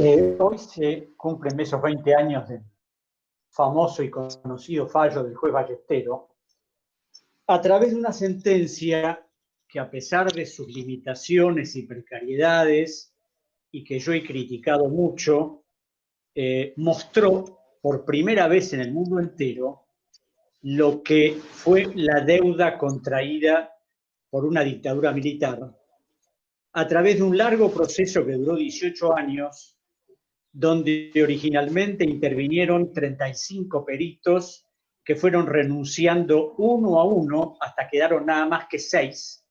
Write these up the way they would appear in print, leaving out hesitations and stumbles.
Hoy se cumplen esos 20 años del famoso y conocido fallo del juez Ballestero, a través de una sentencia que, a pesar de sus limitaciones y precariedades, y que yo he criticado mucho, mostró por primera vez en el mundo entero lo que fue la deuda contraída por una dictadura militar, a través de un largo proceso que duró 18 años, donde originalmente intervinieron 35 peritos que fueron renunciando uno a uno hasta quedaron nada más que 6,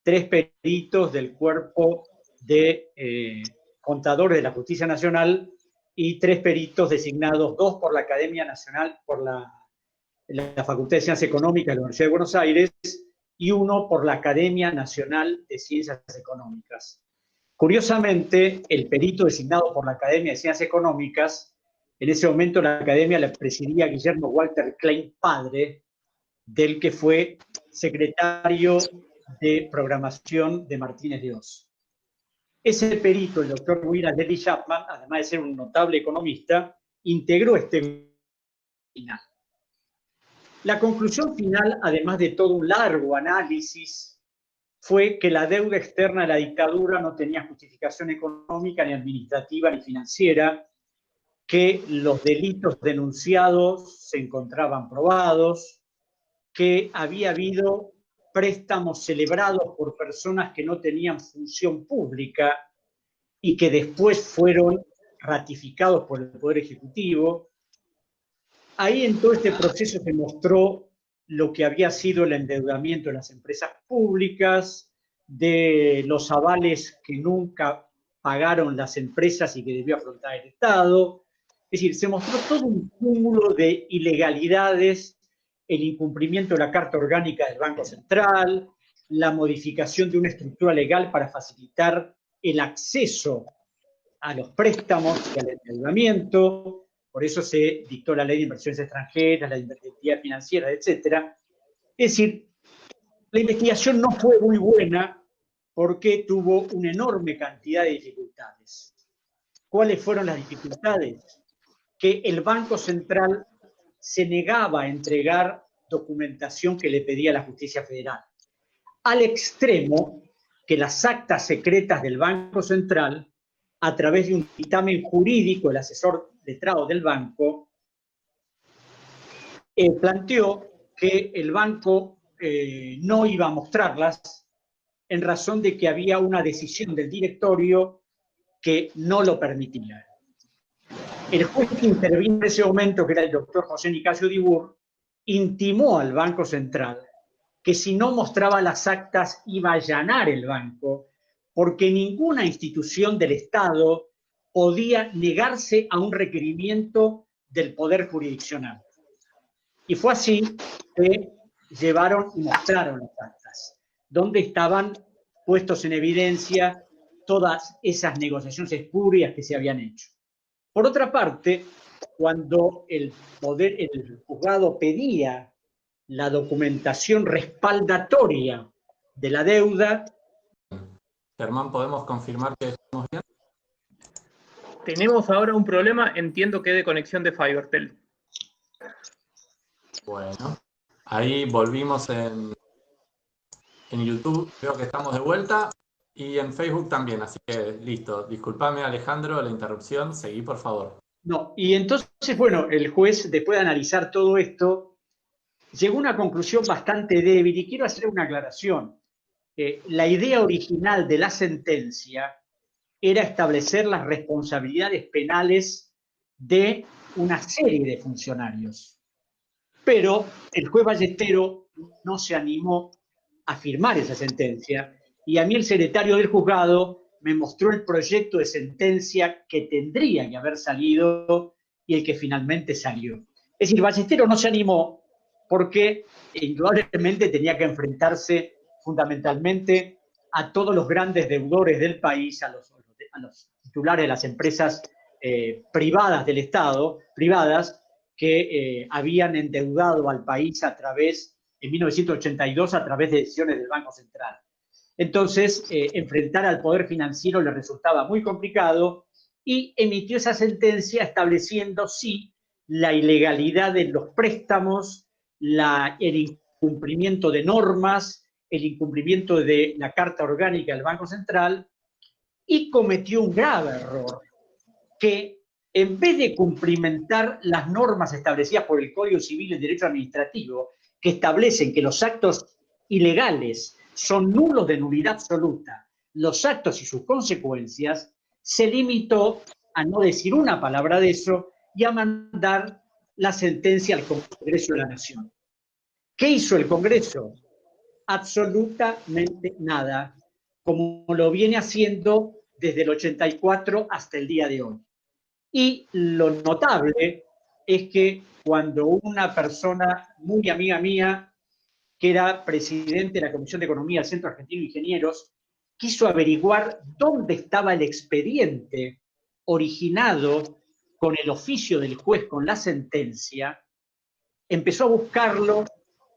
3 peritos del cuerpo de contadores de la Justicia Nacional y 3 peritos designados, 2 por la Academia Nacional, por la Facultad de Ciencias Económicas de la Universidad de Buenos Aires, y 1 por la Academia Nacional de Ciencias Económicas. Curiosamente, el perito designado por la Academia de Ciencias Económicas, en ese momento la Academia la presidía Guillermo Walter Klein, padre del que fue secretario de programación de Martínez de Oz. Ese perito, el doctor William Lely Chapman, además de ser un notable economista, integró este final. La conclusión final, además de todo un largo análisis, fue que la deuda externa de la dictadura no tenía justificación económica, ni administrativa, ni financiera, que los delitos denunciados se encontraban probados, que había habido préstamos celebrados por personas que no tenían función pública y que después fueron ratificados por el Poder Ejecutivo. Ahí en todo este proceso se mostró lo que había sido el endeudamiento de las empresas públicas, de los avales que nunca pagaron las empresas y que debió afrontar el Estado. Es decir, se mostró todo un cúmulo de ilegalidades, el incumplimiento de la Carta Orgánica del Banco Central, la modificación de una estructura legal para facilitar el acceso a los préstamos y al endeudamiento. Por eso se dictó la ley de inversiones extranjeras, la de entidades financieras, etc. Es decir, la investigación no fue muy buena porque tuvo una enorme cantidad de dificultades. ¿Cuáles fueron las dificultades? Que el Banco Central se negaba a entregar documentación que le pedía la Justicia Federal, al extremo que las actas secretas del Banco Central, a través de un dictamen jurídico, el asesor letrado del banco, planteó que el banco no iba a mostrarlas en razón de que había una decisión del directorio que no lo permitía. El juez que intervino en ese momento, que era el doctor José Nicasio Dibur, intimó al Banco Central que si no mostraba las actas iba a allanar el banco, porque ninguna institución del Estado podía negarse a un requerimiento del poder jurisdiccional. Y fue así que llevaron y mostraron las actas, donde estaban puestos en evidencia todas esas negociaciones espurias que se habían hecho. Por otra parte, cuando el juzgado pedía la documentación respaldatoria de la deuda. Germán, ¿podemos confirmar que estamos bien? Tenemos ahora un problema, entiendo que de conexión de FiberTel. Bueno, ahí volvimos en YouTube, creo que estamos de vuelta, y en Facebook también, así que listo. Disculpame, Alejandro, la interrupción, seguí por favor. No, y entonces, bueno, el juez, después de analizar todo esto, llegó a una conclusión bastante débil, y quiero hacer una aclaración. La idea original de la sentencia era establecer las responsabilidades penales de una serie de funcionarios. Pero el juez Ballestero no se animó a firmar esa sentencia, y a mí el secretario del juzgado me mostró el proyecto de sentencia que tendría que haber salido y el que finalmente salió. Es decir, Ballestero no se animó porque indudablemente tenía que enfrentarse fundamentalmente a todos los grandes deudores del país, a los titulares de las empresas privadas del Estado, privadas, que habían endeudado al país en 1982 a través de decisiones del Banco Central. Entonces, enfrentar al poder financiero le resultaba muy complicado, y emitió esa sentencia estableciendo, sí, la ilegalidad de los préstamos, el incumplimiento de normas, el incumplimiento de la Carta Orgánica del Banco Central, y cometió un grave error, que en vez de cumplimentar las normas establecidas por el Código Civil y el Derecho Administrativo, que establecen que los actos ilegales son nulos de nulidad absoluta, los actos y sus consecuencias, se limitó a no decir una palabra de eso y a mandar la sentencia al Congreso de la Nación. ¿Qué hizo el Congreso? Absolutamente nada, como lo viene haciendo desde el 84 hasta el día de hoy. Y lo notable es que cuando una persona muy amiga mía, que era presidente de la Comisión de Economía del Centro Argentino de Ingenieros, quiso averiguar dónde estaba el expediente originado con el oficio del juez con la sentencia, empezó a buscarlo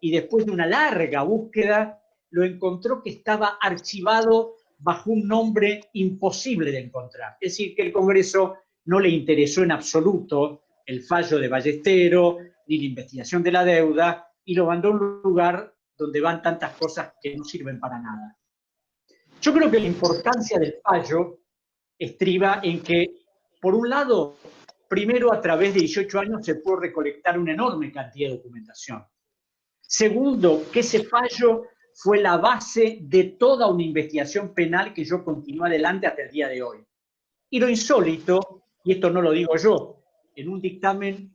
y después de una larga búsqueda lo encontró que estaba archivado bajo un nombre imposible de encontrar. Es decir, que el Congreso no le interesó en absoluto el fallo de Ballestero ni la investigación de la deuda y lo mandó a un lugar donde van tantas cosas que no sirven para nada. Yo creo que la importancia del fallo estriba en que, por un lado, primero a través de 18 años se pudo recolectar una enorme cantidad de documentación. Segundo, que ese fallo fue la base de toda una investigación penal que yo continúo adelante hasta el día de hoy. Y lo insólito, y esto no lo digo yo, en un dictamen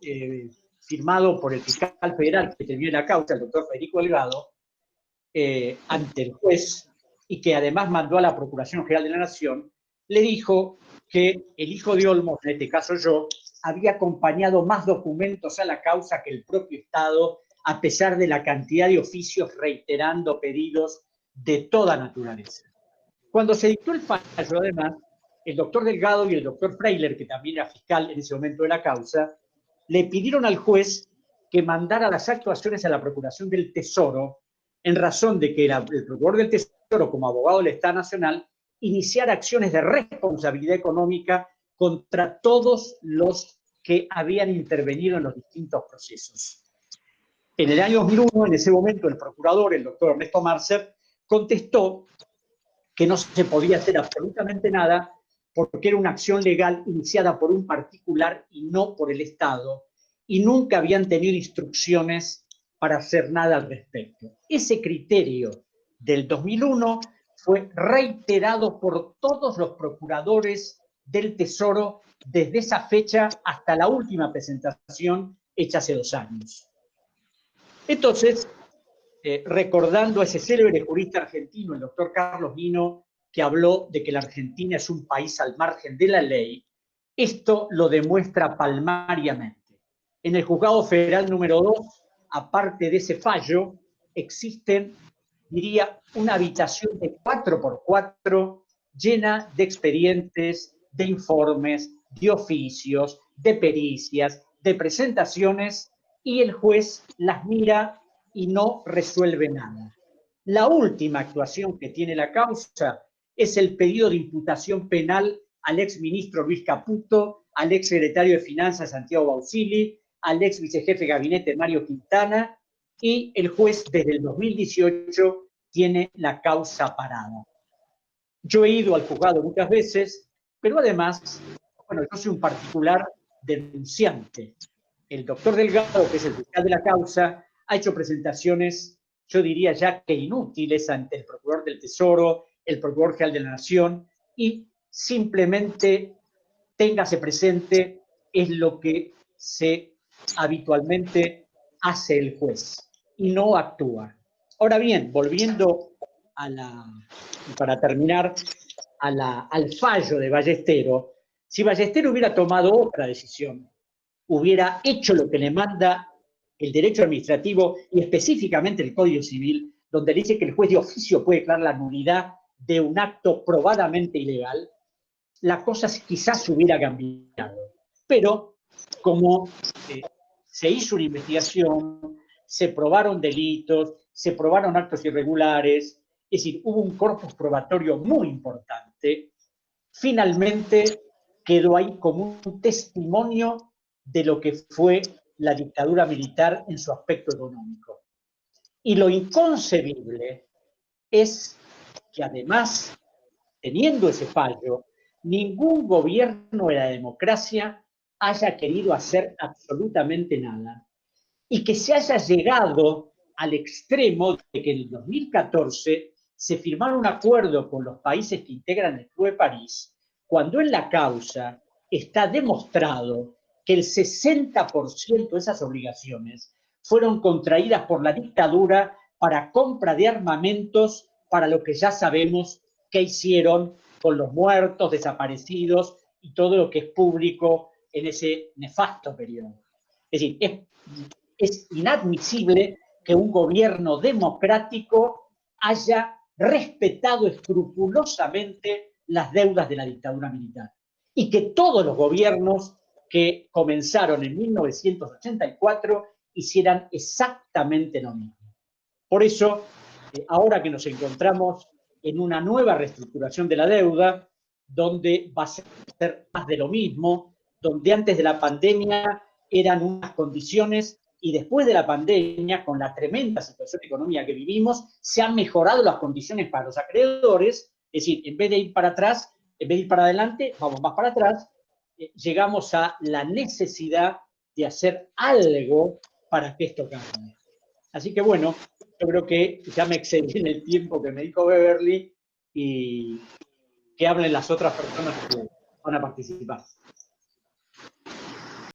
firmado por el fiscal federal que terminó la causa, el doctor Federico Delgado, ante el juez, y que además mandó a la Procuración General de la Nación, le dijo que el hijo de Olmos, en este caso yo, había acompañado más documentos a la causa que el propio Estado, a pesar de la cantidad de oficios reiterando pedidos de toda naturaleza. Cuando se dictó el fallo, además, el doctor Delgado y el doctor Freiler, que también era fiscal en ese momento de la causa, le pidieron al juez que mandara las actuaciones a la Procuración del Tesoro en razón de que el procurador del Tesoro, como abogado del Estado Nacional, iniciara acciones de responsabilidad económica contra todos los que habían intervenido en los distintos procesos. En el año 2001, en ese momento, el procurador, el doctor Ernesto Marcer, contestó que no se podía hacer absolutamente nada porque era una acción legal iniciada por un particular y no por el Estado, y nunca habían tenido instrucciones para hacer nada al respecto. Ese criterio del 2001 fue reiterado por todos los procuradores del Tesoro desde esa fecha hasta la última presentación hecha hace 2 años. Entonces, recordando a ese célebre jurista argentino, el doctor Carlos Guino, que habló de que la Argentina es un país al margen de la ley, esto lo demuestra palmariamente. En el Juzgado Federal número 2, aparte de ese fallo, existen, diría, una habitación de 4x4 llena de expedientes, de informes, de oficios, de pericias, de presentaciones, y el juez las mira y no resuelve nada. La última actuación que tiene la causa es el pedido de imputación penal al exministro Luis Caputo, al exsecretario de Finanzas Santiago Bausili, al ex vicejefe de gabinete Mario Quintana, y el juez desde el 2018 tiene la causa parada. Yo he ido al juzgado muchas veces, pero además, bueno, yo soy un particular denunciante. El doctor Delgado, que es el fiscal de la causa, ha hecho presentaciones, yo diría ya que inútiles, ante el procurador del Tesoro, el procurador general de la Nación, y simplemente téngase presente, es lo que habitualmente hace el juez, y no actúa. Ahora bien, volviendo para terminar, al fallo de Ballestero, si Ballestero hubiera tomado otra decisión, hubiera hecho lo que le manda el derecho administrativo y específicamente el Código Civil, donde dice que el juez de oficio puede declarar la nulidad de un acto probadamente ilegal, la cosa quizás hubiera cambiado. Pero como se hizo una investigación, se probaron delitos, se probaron actos irregulares, es decir, hubo un corpus probatorio muy importante, finalmente quedó ahí como un testimonio de lo que fue la dictadura militar en su aspecto económico. Y lo inconcebible es que además, teniendo ese fallo, ningún gobierno de la democracia haya querido hacer absolutamente nada. Y que se haya llegado al extremo de que en el 2014 se firmara un acuerdo con los países que integran el Club de París, cuando en la causa está demostrado que el 60% de esas obligaciones fueron contraídas por la dictadura para compra de armamentos, para lo que ya sabemos que hicieron con los muertos, desaparecidos y todo lo que es público en ese nefasto periodo. Es decir, es inadmisible que un gobierno democrático haya respetado escrupulosamente las deudas de la dictadura militar y que todos los gobiernos que comenzaron en 1984 hicieran exactamente lo mismo. Por eso, ahora que nos encontramos en una nueva reestructuración de la deuda, donde va a ser más de lo mismo, donde antes de la pandemia eran unas condiciones y después de la pandemia, con la tremenda situación económica que vivimos, se han mejorado las condiciones para los acreedores, es decir, en vez de ir para atrás, en vez de ir para adelante, vamos más para atrás, llegamos a la necesidad de hacer algo para que esto cambie. Así que bueno, yo creo que ya me excedí en el tiempo que me dijo Beverly y que hablen las otras personas que van a participar.